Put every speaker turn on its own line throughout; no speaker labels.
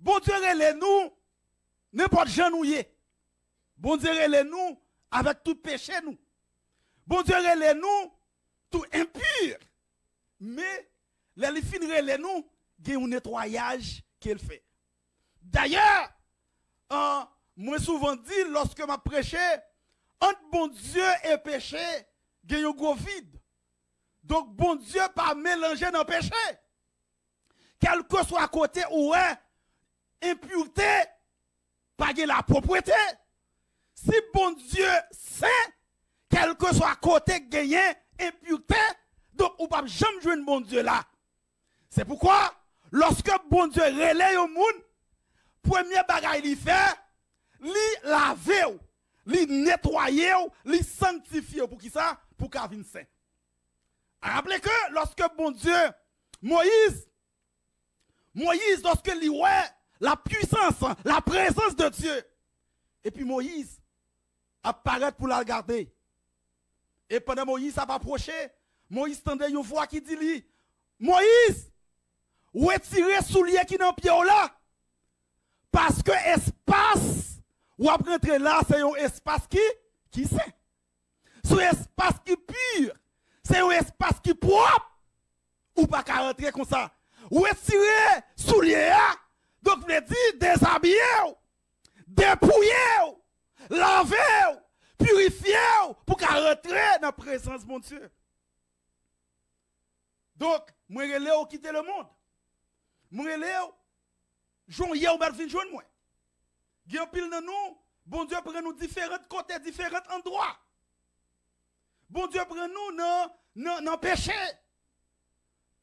Bon Dieu relève nous, n'importe gens nous y est. Bon Dieu relève nous avec tout péché nous. Bon Dieu relève nous tout impur. Mais les fin relève nous, il y a un nettoyage qu'il fait. D'ailleurs, moi souvent dit lorsque m'a prêché, entre bon Dieu et péché, il y a un gros vide. Donc bon Dieu pas mélanger dans le péché. Quel que soit côté où est impureté, pas la propriété. Si bon Dieu saint, quel que soit côté gagné impureté, donc on pas jamais jouer bon Dieu là. C'est pourquoi lorsque bon Dieu relève au monde, premier bagage il fait, li laver, li nettoyer, li sanctifier pour qui ça? Pour qu'il vienne saint. Rappelez que lorsque bon Dieu Moïse lorsque il voit la puissance, la présence de Dieu, et puis Moïse apparaît pour la regarder. Et pendant Moïse a approché, Moïse tendait une voix qui dit lui, Moïse, retirez soulier qui dans pied là. Parce que espace ou après rentrer là, c'est un espace qui saint. C'est un espace qui pur. C'est un espace qui propre. Ou pas qu'à rentrer comme ça. Retirer soulier. Donc, vous dire déshabiller, dépouiller, laver, purifier pour qu'à rentrer dans la présence de mon Dieu. Donc, moi, je quitter le monde. Moi, Jean hier ou fin jour moi. Gen pile dans nous, bon Dieu prend nous différents côtés, différents endroits. Bon Dieu prend nous dans péché.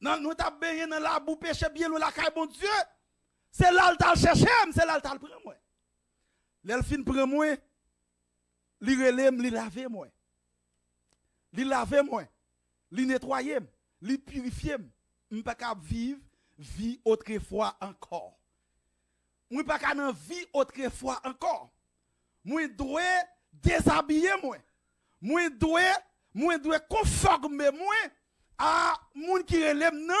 Nous t'a baigné dans la boue péché bien la caille bon Dieu. C'est là le chercher, c'est là le prend moi. L'elfine prend moi, li relève, li laver moi. Li laver moi, li nettoyer, li purifier, m'pas capable vivre vie autrefois encore. Moi pas qu'à vie autrefois encore. Moi dois déshabiller moi. Moi dois conformer moi à moun qui relève non.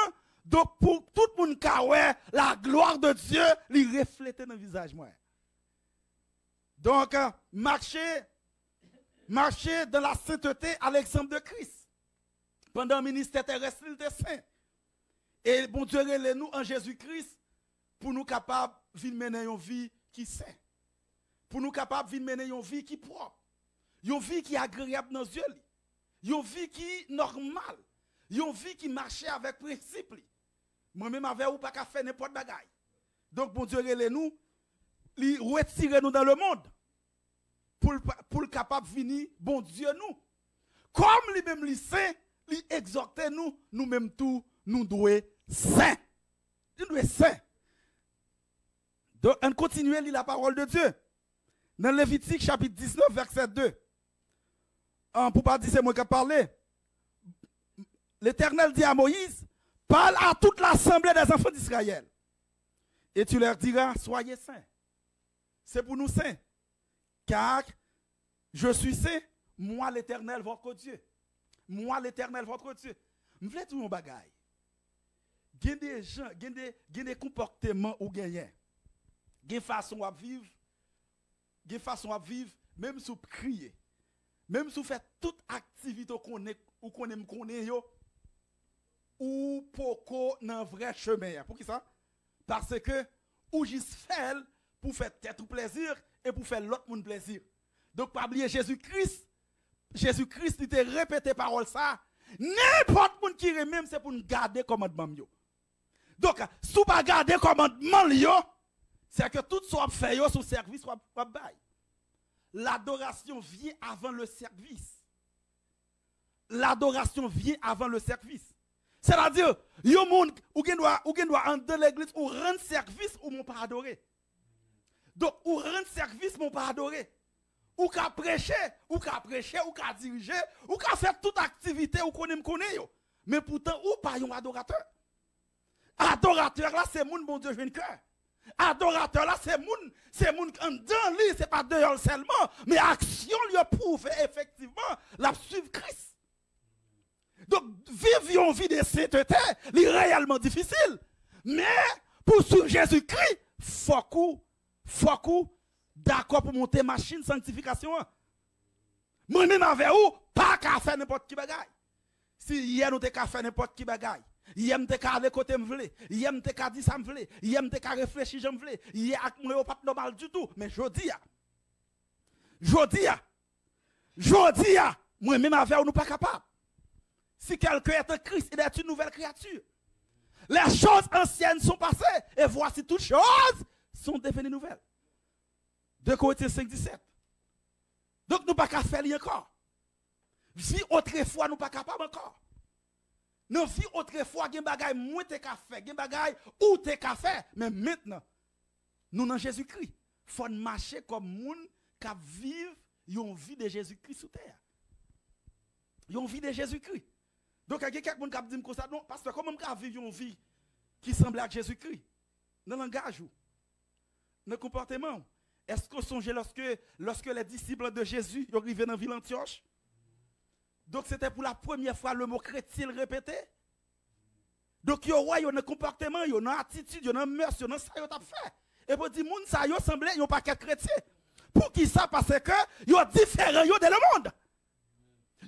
Donc pour tout moun ka wè la gloire de Dieu li refléter dans visage moi. Donc marcher dans la sainteté à l'exemple de Christ. Pendant le ministère terrestre il était saint. Et bon Dieu relève nous en Jésus-Christ pour nous capables de mener une vie qui saint. Pour nous capables de mener une vie qui propre. Une vie qui est agréable dans nos yeux. Une vie qui est normale. Une vie qui marche avec principe. Moi-même avec ou pas qu'à faire n'importe bagaille. Donc bon Dieu relève nous, il retire nous dans le monde. Pour le capable de venir, bon Dieu nous. Comme lui-même lui saint, il exhorte nous, nous-mêmes tout, nous devons saint. Nous devons saint. Donc, on continue à lire la parole de Dieu. Dans Lévitique chapitre 19, verset 2. Pour pas dire c'est moi qui parle. L'Éternel dit à Moïse, parle à toute l'assemblée des enfants d'Israël. Et tu leur diras, soyez saints. C'est pour nous saints. Car je suis saint, moi l'Éternel votre Dieu. Moi l'Éternel votre Dieu. Je veux tout mon bagaille. Il y a des gens, il y a des comportements ou gagnent. Il y a des façons à vivre. Il y a des façons à vivre, même si vous criez. Même si vous faites toute activité ou qu'on aime ou pour dans vrai chemin. Pour qui ça? Parce que ou juste faire pour faire tête ou plaisir et pour faire l'autre monde plaisir. Donc pas oublier Jésus-Christ. Jésus-Christ il te répété parole ça. N'importe monde qui même c'est pour nous garder commandement yo. Donc si vous pas garder commandement yo, c'est que tout soit fait yo sous service soit bail. L'adoration vient avant le service. L'adoration vient avant le service. C'est-à-dire, yo moun ou gen doit entrer l'église ou rendre service ou mon pas adorer. Donc ou rendre service mon pas adorer. Ou ka prêcher, ou ka diriger, ou ka faire toute activité ou connaît yo. Mais pourtant ou pas un adorateur. Adorateur là c'est moun bon Dieu joine cœur. Adorateur là c'est moun en dedans lui, c'est pas dehors seulement, mais action lui prouve effectivement la suivre Christ. Donc vivre une vie de sainteté, c'est réellement difficile. Mais pour suivre Jésus-Christ, faut d'accord pour monter machine sanctification. Moi-même avec vous, pas qu'à faire n'importe qui bagaille. Si hier nous t'es faire n'importe qui bagaille, hier m'te qu'à aller côté m'vle, hier m'te qu'à dire ça m'vle, hier m'te qu'à réfléchir j'en vle, hier ak moi pas normal du tout, mais jodi moi-même avec vous nous pas capable. Si quelqu'un est en Christ, il est une nouvelle créature. Les choses anciennes sont passées et voici toutes choses sont devenues nouvelles. 2 Corinthiens 5, 17. Donc nous pas qu'à faire encore. Vie autrefois nous pas capable encore. Nous vie autrefois gen bagay moins te ka faire, gen bagay ou te ka faire, mais maintenant nous dans Jésus-Christ, faut marcher comme moun qui vivent une vie de Jésus-Christ sur terre. Une vie de Jésus-Christ. Donc il y a quelqu'un qui dit comme ça non parce que comment on vivre une vie qui semble à Jésus-Christ dans le langage ou dans le comportement. Est-ce que vous songez lorsque les disciples de Jésus sont arrivés dans la ville d'Antioche? Donc c'était pour la première fois le mot chrétien répété. Donc ils ont un comportement, ils ont une attitude, ils ont une mœurs, ils ont ça qu'ils ont fait. Et pour dire moun ça yo semblé ils ont pas qu'être chrétien. Pour qui ça parce que ils ont différents yo de le monde.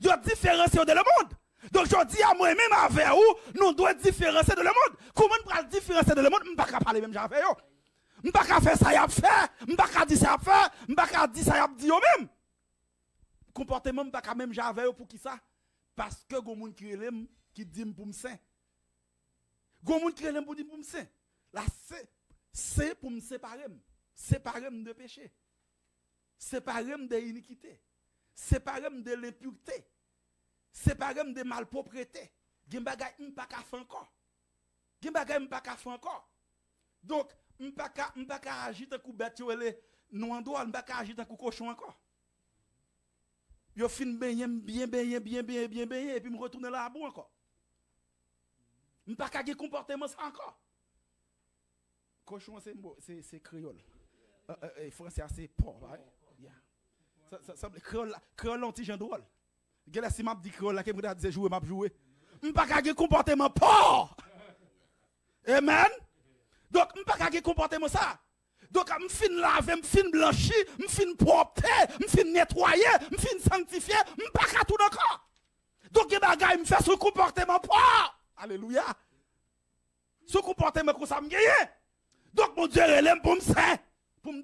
Ils ont différencié de le monde. Donc je dis à moi-même avec vous, nous devons différencier de le monde. Comment on peut différencier de le monde? Je ne peux pas parler même avec vous. Je ne peux pas faire ça y a fait, je ne peux pas dire ça y a fait, je ne peux pas dire ça y a dit même. Comportement, je ne peux pas même avec vous pour qui ça? Parce que il y a des gens qui disent pour me saint. Il y a des gens qui disent pour me saint. Là, c'est pour me séparer. Séparer de péché. Séparer de l'iniquité. Séparer de l'impureté. Séparer de malpropreté. Gen bagay m'pa ka faire encore. Gen bagay m'pa ka faire encore. Donc m'pa ka agir tant kou bête yo ele nou en droit, m'pa ka agir tant kou cochon encore. Yo fin bien et puis me retourner là à bout encore. M'pa ka gen comportement ça encore. Cochon c'est créole. Français c'est pauvre. Ça semble créole anti-gens drôle. Gela si m'a dit créole là que me dit jouer m'a jouer. M'pa ka gen comportement pauvre. Amen. Donc m'pa ka gen comportement ça. Donc m'fin laver, m'fin blanchir, m'fin propre, m'fin nettoyer, m'fin sanctifier, m'pa ka tout encore. Donc gen bagay m'fait ce comportement pauvre. Alléluia. Ce comportement comme ça me gagne. Donc mon Dieu relève pour me saint, pour me